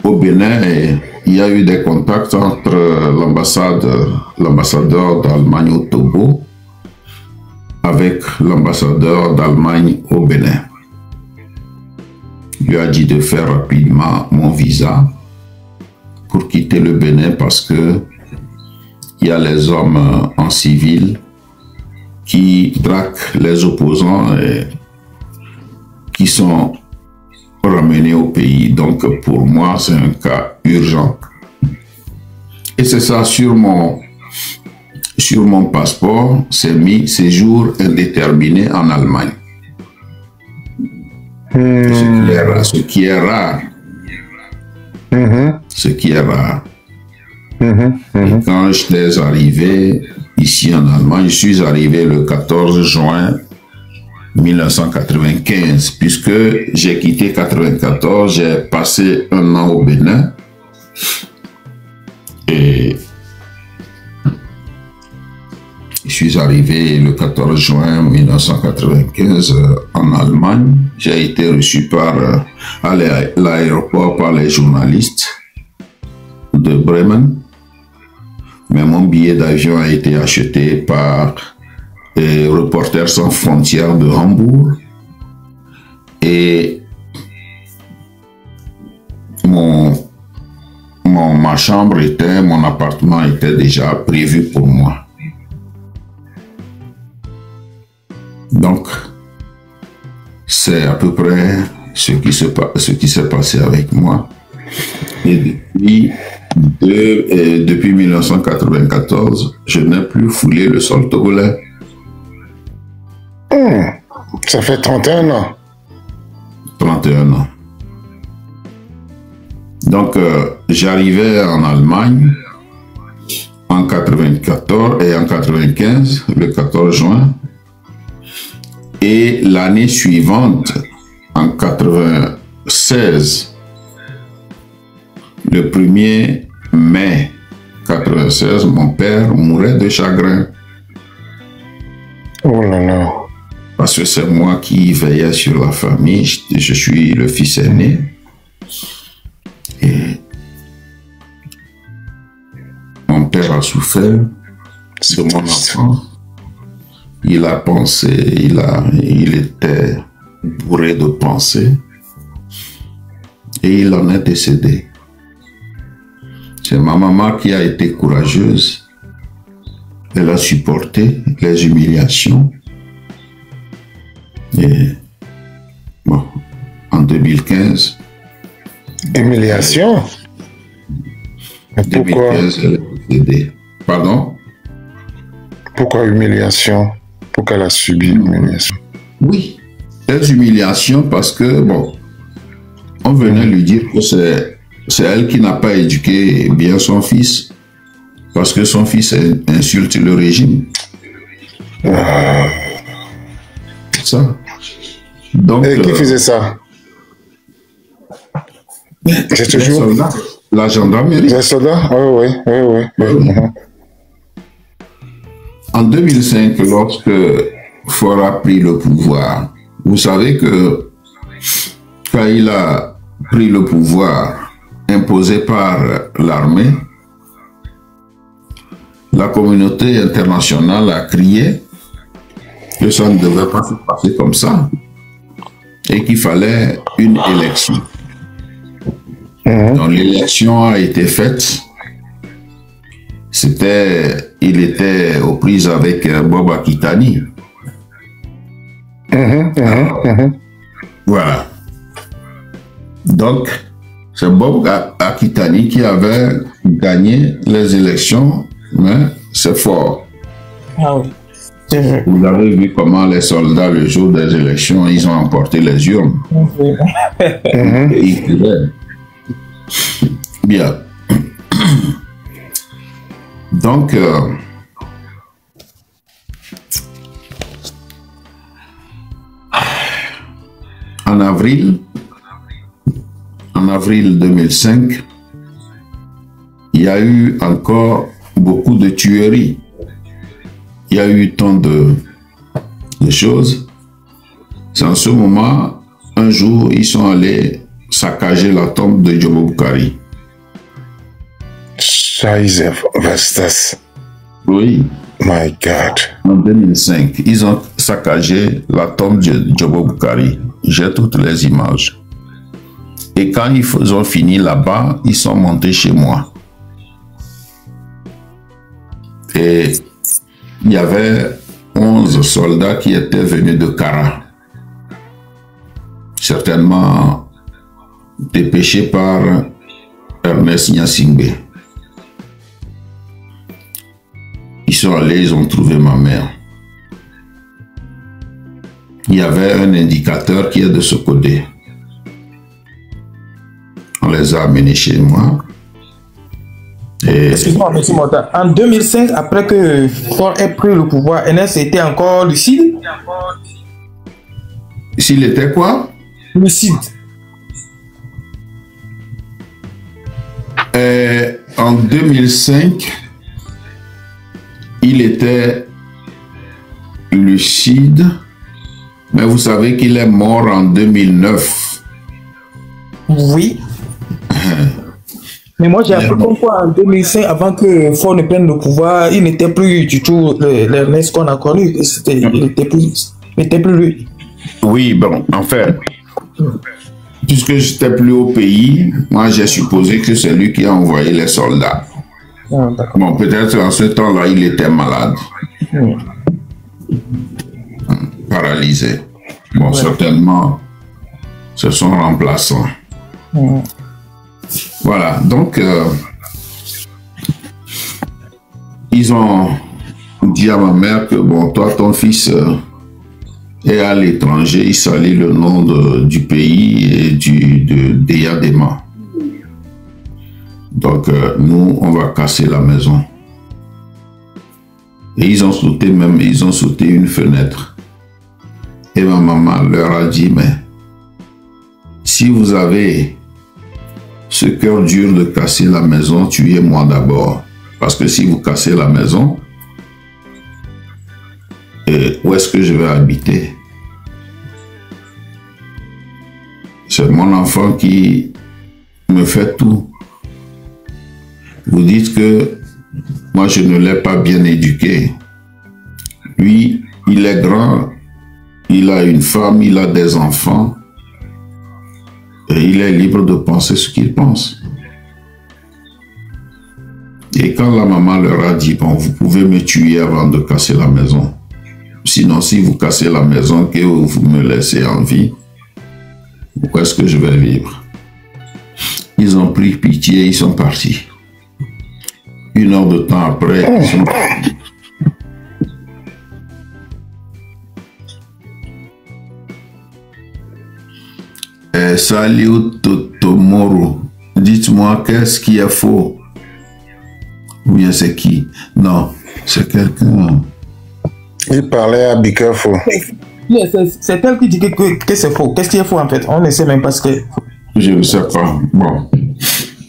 au Bénin, il y a eu des contacts entre l'ambassadeur d'Allemagne au Togo avec l'ambassadeur d'Allemagne au Bénin. Il lui a dit de faire rapidement mon visa pour quitter le Bénin parce que il y a les hommes en civil qui traquent les opposants et qui sont ramenés au pays. Donc pour moi, c'est un cas urgent. Et c'est ça, sur mon passeport, c'est mis séjour indéterminé en Allemagne. Ce qui est rare. Ce qui est rare. Et quand j'étais arrivé ici en Allemagne, je suis arrivé le 14 juin 1995, puisque j'ai quitté 1994, j'ai passé un an au Bénin et je suis arrivé le 14 juin 1995 en Allemagne. J'ai été reçu à l'aéroport par les journalistes de Bremen. Mais mon billet d'avion a été acheté par Reporters sans frontières de Hambourg. Et ma chambre mon appartement était déjà prévu pour moi. Donc, c'est à peu près ce qui s'est passé avec moi. Et depuis 1994, je n'ai plus foulé le sol togolais. Ça fait 31 ans. 31 ans. Donc, j'arrivais en Allemagne en 94 et en 95, le 14 juin. Et l'année suivante, en 96, le 1er mai 96, mon père mourait de chagrin. Oh là là. Parce que c'est moi qui veillais sur la famille. Je suis le fils aîné. Et mon père a souffert de mon enfant. Il a pensé, il était bourré de pensées. Et il en est décédé. C'est ma maman qui a été courageuse. Elle a supporté les humiliations. Et bon, en 2015. Humiliation? Pourquoi? 2015, elle est décédée. Pardon? Pourquoi humiliation? Pourquoi elle a subi l'humiliation? Oui, les humiliations parce que, bon, on venait lui dire que c'est elle qui n'a pas éduqué bien son fils parce que son fils insulte le régime. Ça. Donc, et qui faisait ça? C'est toujours la gendarmerie. Les soldats? Oui. En 2005, lorsque Faure a pris le pouvoir, vous savez que quand il a pris le pouvoir imposé par l'armée, la communauté internationale a crié que ça ne devait pas se passer comme ça et qu'il fallait une élection. Donc l'élection a été faite. Il était aux prises avec Bob Akitani. Voilà. Donc, c'est Bob Akitani qui avait gagné les élections, mais c'est fort. Ah oui. Vous avez vu comment les soldats, le jour des élections, ils ont emporté les urnes. Et ils couraient. Bien. Donc, en avril 2005, il y a eu encore beaucoup de tueries. Il y a eu tant de choses. C'est en ce moment, un jour, ils sont allés saccager la tombe de Jomo Boukari. Scheiße, was ist das? Oui. My God. En 2005, ils ont saccagé la tombe de Djobo Boukari. J'ai toutes les images. Et quand ils ont fini là-bas, ils sont montés chez moi. Et il y avait 11 soldats qui étaient venus de Kara. Certainement dépêchés par Ernest Nyasingbe. Ils sont allés, ils ont trouvé ma mère. Il y avait un indicateur qui est de ce côté. On les a amenés chez moi. Excuse-moi, M. Mota. En 2005, après que Faure ait pris le pouvoir, Ernest était encore lucide? S'il était quoi? Lucide. En 2005, il était lucide, mais vous savez qu'il est mort en 2009. Oui. Mais moi, j'ai appris comme quoi en 2005, avant que Faure ne prenne le pouvoir, il n'était plus du tout l'Ernest qu'on a connu. Il n'était plus lui. Oui, bon, en fait, puisque j'étais plus au pays, moi j'ai supposé que c'est lui qui a envoyé les soldats. Ah, bon, peut-être en ce temps-là, il était malade. Paralysé. Bon, certainement, ce sont remplaçants. Voilà, donc, ils ont dit à ma mère que, bon, toi, ton fils est à l'étranger, il salit le nom du pays et de Yadema. Donc, nous, on va casser la maison. Et ils ont sauté une fenêtre. Et ma maman leur a dit, mais si vous avez ce cœur dur de casser la maison, tuez-moi d'abord. Parce que si vous cassez la maison, où est-ce que je vais habiter? C'est mon enfant qui me fait tout. Vous dites que moi, je ne l'ai pas bien éduqué. Lui, il est grand, il a une femme, il a des enfants. Et il est libre de penser ce qu'il pense. Et quand la maman leur a dit, bon, vous pouvez me tuer avant de casser la maison. Sinon, si vous cassez la maison, que vous me laissez en vie, où est-ce que je vais vivre? Ils ont pris pitié, ils sont partis. 1 heure de temps après, ils sont partis. Salut Totomoro, dites-moi qu'est-ce qui est faux? Ou bien c'est qui? Non, c'est quelqu'un. Il parlait à Be Careful. C'est elle qui dit que c'est faux. Qu'est-ce qui est faux en fait? On ne sait même pas ce que... Je ne sais pas. Bon,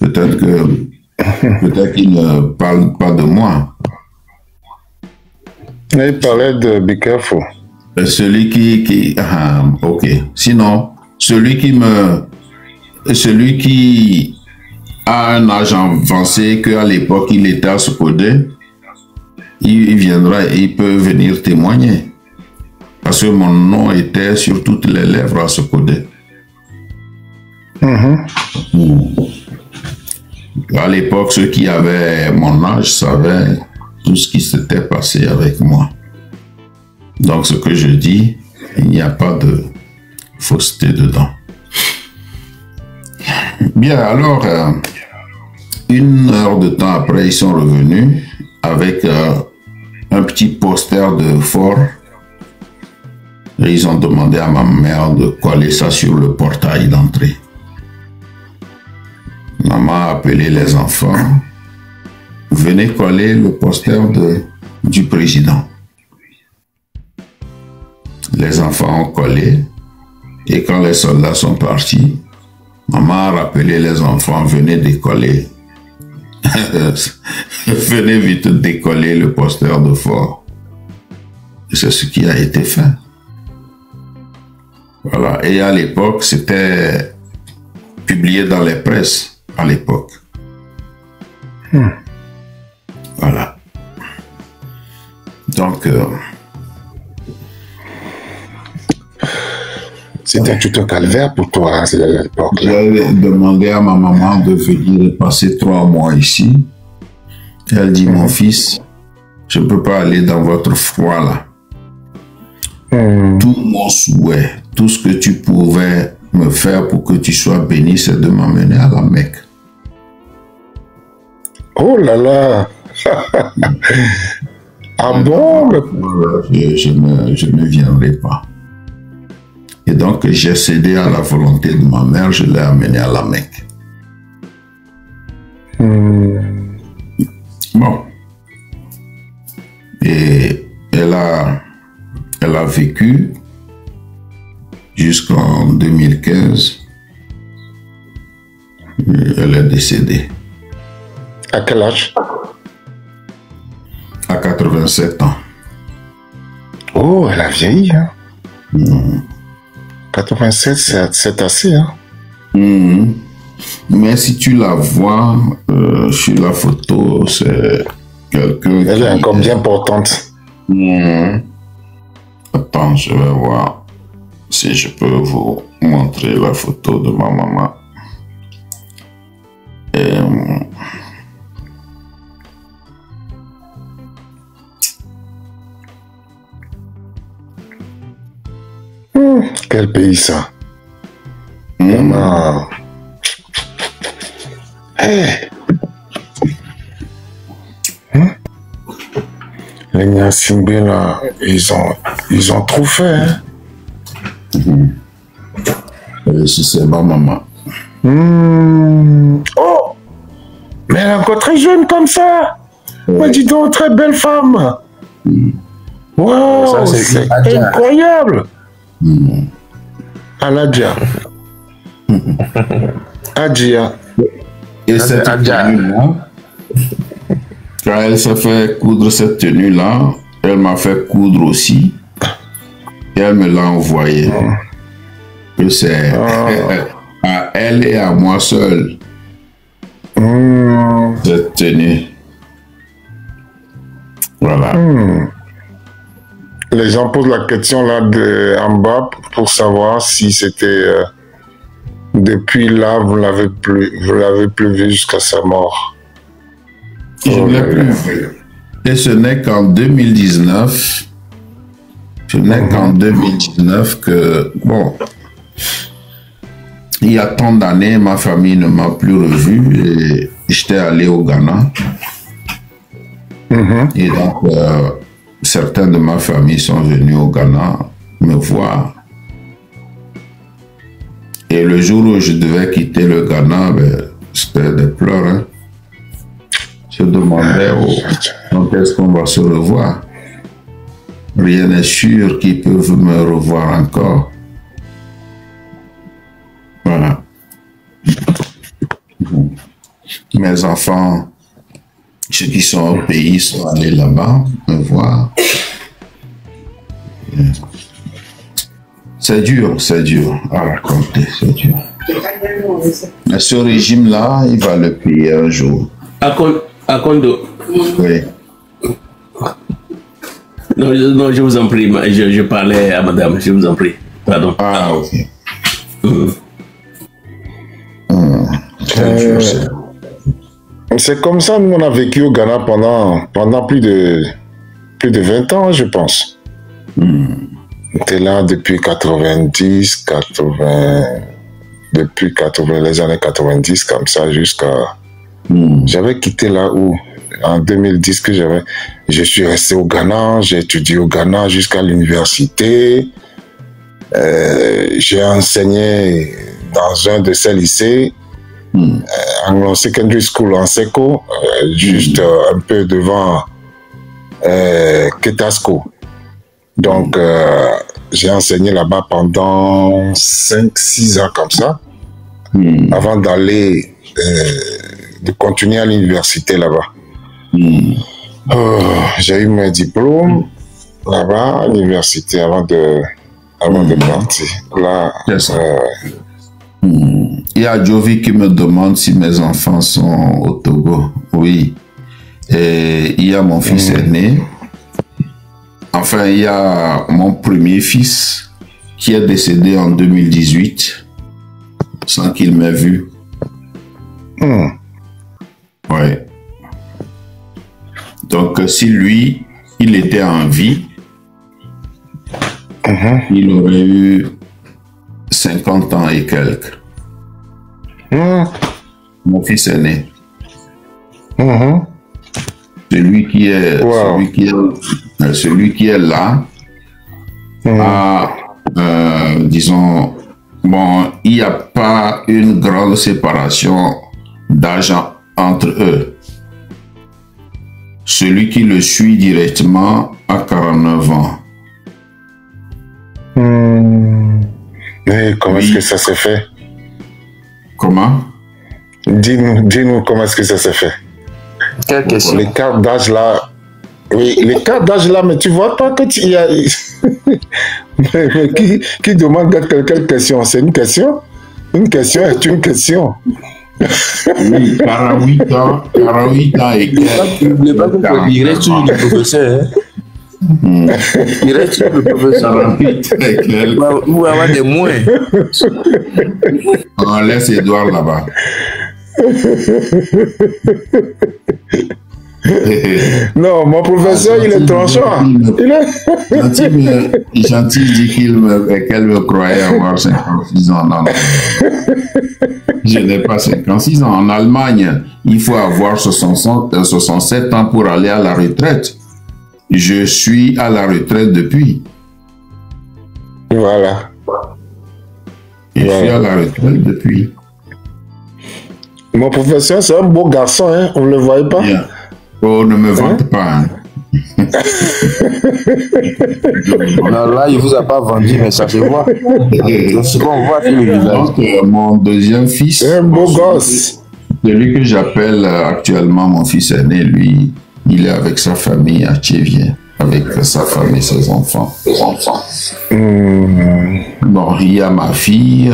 peut-être qu'il ne parle pas de moi. Il parlait de Be Careful. Celui qui ok. Sinon, celui qui a un âge avancé, qu'à l'époque il était à Sokodé, il viendra et il peut venir témoigner. Parce que mon nom était sur toutes les lèvres à Sokodé. À l'époque, ceux qui avaient mon âge savaient tout ce qui s'était passé avec moi. Donc, ce que je dis, il n'y a pas de fausseté dedans. Bien, alors, 1 heure de temps après, ils sont revenus avec un petit poster de Faure. Et ils ont demandé à ma mère de coller ça sur le portail d'entrée. Maman a appelé les enfants. Venez coller le poster du président. Les enfants ont collé. Et quand les soldats sont partis, maman a rappelé les enfants, venez décoller. Venez vite décoller le poster de Faure. Et c'est ce qui a été fait. Voilà. Et à l'époque, c'était publié dans les presses, à l'époque. Voilà. Donc, c'était tout un calvaire pour toi à l'époque. J'ai demandé à ma maman de venir passer 3 mois ici. Elle dit, mon fils, je ne peux pas aller dans votre froid là. Tout mon souhait, tout ce que tu pouvais me faire pour que tu sois béni, c'est de m'emmener à la Mecque. Oh là là. Ah bon? Je ne viendrai pas. Et donc, j'ai cédé à la volonté de ma mère, je l'ai amenée à la Mecque. Bon. Et elle a vécu jusqu'en 2015. Et elle est décédée. À quel âge? À 87 ans. Oh, elle a vieilli, hein? 87, c'est assez, hein? Mais si tu la vois sur la photo, c'est quelqu'un. Elle est encore bien portante. Attends, je vais voir si je peux vous montrer la photo de ma maman. Quel pays ça? Maman. Les Nyasimbe là, ils ont trop fait. Hein? C'est ma maman. Oh! Mais elle est encore très jeune comme ça. Mais dis donc, très belle femme. Wow, c'est incroyable. Aladja. Adja. Et cette tenue-là, quand elle s'est fait coudre cette tenue-là, elle m'a fait coudre aussi. Et elle me l'a envoyé. Que c'est à elle et à moi seul. Cette tenue. Voilà. Les gens posent la question là en bas pour savoir si c'était depuis là vous l'avez plus vu jusqu'à sa mort. Je ne l'ai plus vu. Et ce n'est qu'en 2019. Ce n'est qu'en 2019 que bon. Il y a tant d'années, ma famille ne m'a plus revu et j'étais allé au Ghana. Et donc, certains de ma famille sont venus au Ghana me voir. Et le jour où je devais quitter le Ghana, ben, c'était des pleurs. Hein. Je demandais quand est-ce qu'on va se revoir. Rien n'est sûr qu'ils peuvent me revoir encore. Voilà. Mes enfants, ceux qui sont au pays, sont allés là-bas me voir. C'est dur à raconter, c'est dur. Mais ce régime-là, il va le payer un jour. À Kondo. Oui. Non, je vous en prie, je parlais à madame, je vous en prie. Pardon. Ah, ok. C'est comme ça, nous on a vécu au Ghana pendant plus de 20 ans, je pense. On était là depuis 90, depuis les années 90, comme ça, jusqu'à... J'avais quitté là où, en 2010, je suis resté au Ghana, j'ai étudié au Ghana jusqu'à l'université. J'ai enseigné dans un de ces lycées, Anglo Secondary School en Seco, juste un peu devant Ketasco. Donc, j'ai enseigné là-bas pendant 5-6 ans comme ça, avant d'aller, de continuer à l'université là-bas. J'ai eu mes diplômes là-bas à l'université avant de partir. Là, il y a Jovi qui me demande si mes enfants sont au Togo. Oui. Et il y a mon fils aîné enfin, il y a mon premier fils qui est décédé en 2018 sans qu'il m'ait vu. Ouais. Donc, si lui, il était en vie, il aurait eu 50 ans et quelques. Mon fils aîné. Celui qui est, celui qui est là, disons, bon, il n'y a pas une grande séparation d'âge entre eux. Celui qui le suit directement a 49 ans. Mais comment est-ce que ça s'est fait? Comment? Dis-nous comment est-ce que ça s'est fait. Quelle question? L'écart d'âge là. Oui, l'écart d'âge là, mais tu vois pas que tu y a. mais qui demande quelle question? C'est une question? Une question est une question. Oui, 48 ans et quelques. N'oubliez pas qu'il reste toujours le professeur. Il reste toujours le professeur. 48 et quelques. Ou avoir des moins. On laisse Edouard là-bas. Non, mon professeur, il est tranchant. Gentil dit qu'elle me croyait avoir 56 ans. Non. Je n'ai pas 56 ans. En Allemagne, il faut avoir 67 ans pour aller à la retraite. Je suis à la retraite depuis. Voilà. Je suis à la retraite depuis. Mon professeur, c'est un beau garçon, hein? Vous ne le voyez pas? Bien. Oh, ne me vante pas. Hein. Non, là, il ne vous a pas vendu, mais ça se voit. C'est bon, on voit le visage. Donc, mon deuxième fils, c'est un beau gosse. Celui que j'appelle actuellement mon fils aîné, lui, il est avec sa famille à Tchévien, avec sa femme et ses enfants. Bon, il y a ma fille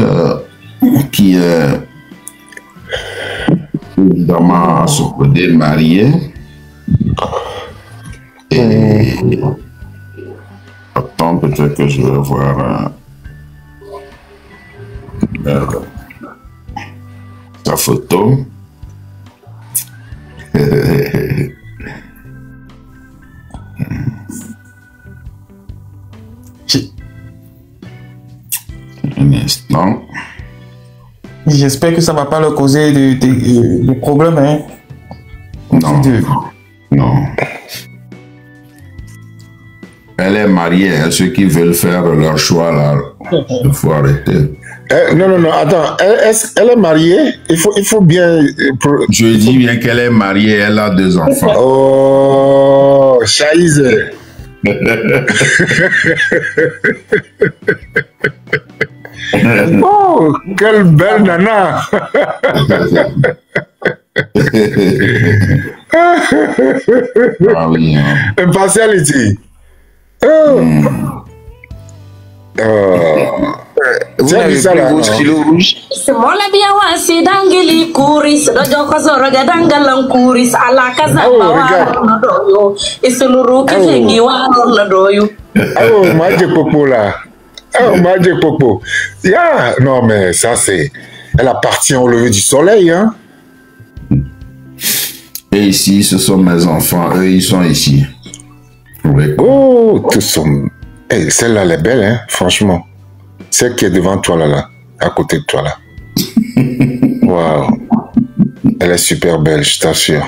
qui est évidemment se côté mariée. Et attends, peut-être que je vais voir sa photo. Un instant. J'espère que ça ne va pas leur causer de problèmes. Hein? Non. Non. Elle est mariée, hein. Ceux qui veulent faire leur choix, là, il faut arrêter. Non, attends, elle est mariée? Il faut bien... Je dis bien qu'elle est mariée, elle a 2 enfants. Oh, Chaïse. Oh, quelle belle nana. Ah oui, hein. Impartiality. Vous n'avez plus vos stylos rouges? C'est mon labiawa, c'est d'angeli couris, dojo kosoro de dangalan couris, à la casa bawa, et c'est le roux qui fait guiwa, le doyo. Oh, Madje Popo là. Oh, Madje Popo. Yeah. Non, mais ça, c'est. Elle appartient au lever du soleil, hein. Et ici, ce sont mes enfants. Eux, ils sont ici. Oui. Oh, tous sont... Hey, celle-là, elle est belle, hein, franchement. Celle qui est devant toi, là, à côté de toi, là. Waouh. Elle est super belle, je t'assure.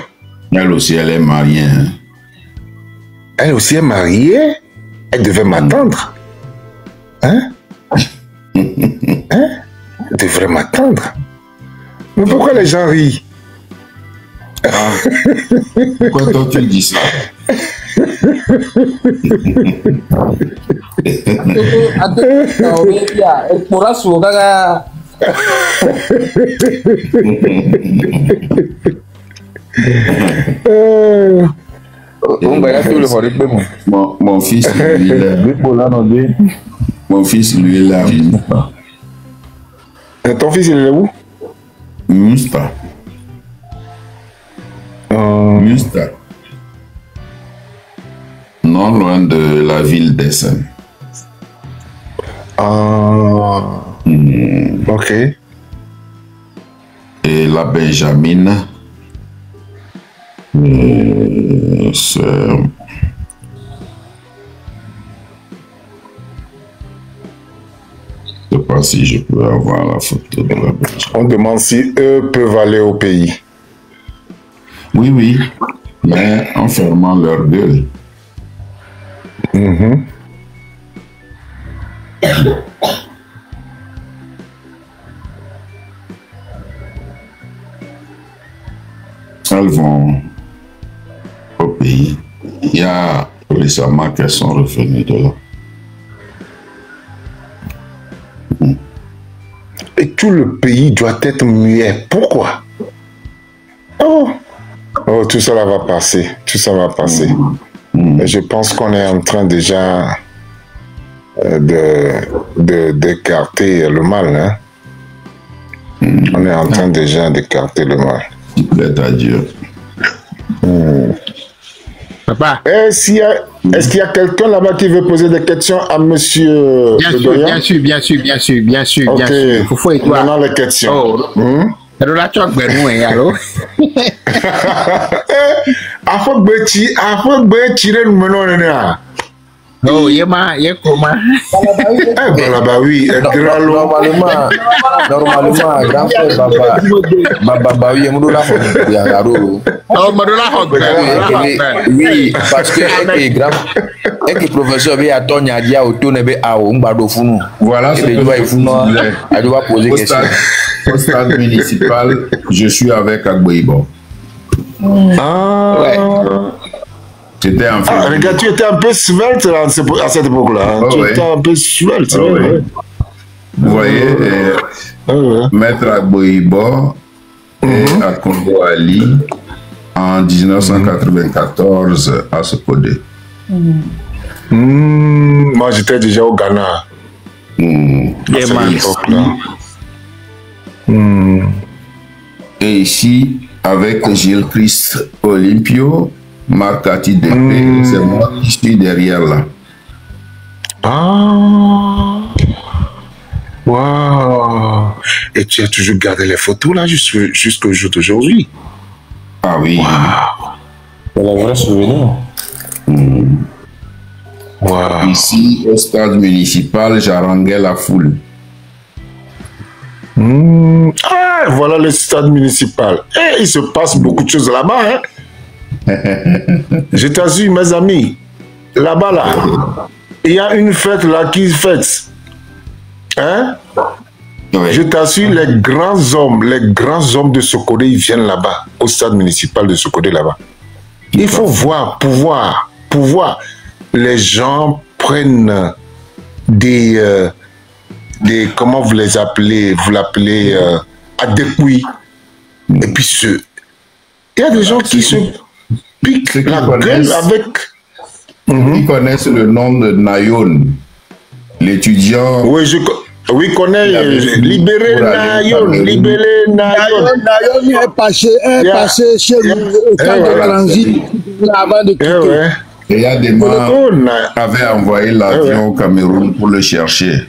Elle aussi, elle est mariée. Hein. Elle aussi est mariée? Elle devait m'attendre. Hein? Hein? Elle devrait m'attendre. Mais pourquoi les gens rient? Ah. Pourquoi toi tu dis ça? Mon fils, lui, il est... Mon fils, lui, il est là. Ton fils, il est où? Musta. non loin de la ville d'Essen. Ok. Et la Benjamine, c'est... Je ne sais pas si je peux avoir la photo de la Benjamine. On demande si eux peuvent aller au pays. Oui, oui, mais en fermant leur gueule. Elles vont au pays. Il y a récemment qu'elles sont revenues de là. Et tout le pays doit être muet. Pourquoi? Oh, tout ça là va passer. Tout ça va passer. Et je pense qu'on est en train déjà d'écarter le mal. Hein? On est en train déjà d'écarter le mal. Plaît à Dieu. Papa. Est-ce qu'il y a quelqu'un là-bas qui veut poser des questions à monsieur Bien sûr. Ok. Faut et toi. Maintenant les questions. Oh. Alors tu as besoin alors. Afo be tirer nous maintenant là. Oh, yema, comment? Oui, normalement, grand frère Baba, oui, oui, parce que le professeur veut attendre à dire autour de voilà ce que je dois poser question. Au stade municipal, je suis avec Agboibo. Ouais. Regarde, tu étais un peu svelte à cette époque-là. Tu étais un peu svelte. Vous voyez, Maître Agboibo à Congo Ali en 1994 à Sokode. Moi, j'étais déjà au Ghana. À cette époque-là. Et ici, avec Gilles Christ Olympio, Marcati Dépé, c'est moi qui suis derrière là. Ah, waouh! Et tu as toujours gardé les photos là jusqu'au jour d'aujourd'hui? Ah oui. Waouh! C'est la vraie souvenir. Wow. Ici, au stade municipal, j'haranguais la foule. Ah, voilà le stade municipal. Et il se passe beaucoup de choses là-bas, hein? Je t'assure, mes amis, là-bas, là, il y a une fête là qui fête. Hein? Ouais. Je t'assure, les grands hommes de Sokode, ils viennent là-bas, au stade municipal de Sokode, là-bas. Il faut voir, pouvoir. Les gens prennent des comment vous les appelez? Vous l'appelez adéquis. Et puis il y a des gens qui se piquent la gueule avec... Ils connaissent le nom de Nayon, l'étudiant. Oui, je connais. Libérer Nayon. Nayon est passé chez nous au camp de transit avant de quitter. Il y a des membres qui avaient envoyé l'avion au Cameroun pour le chercher.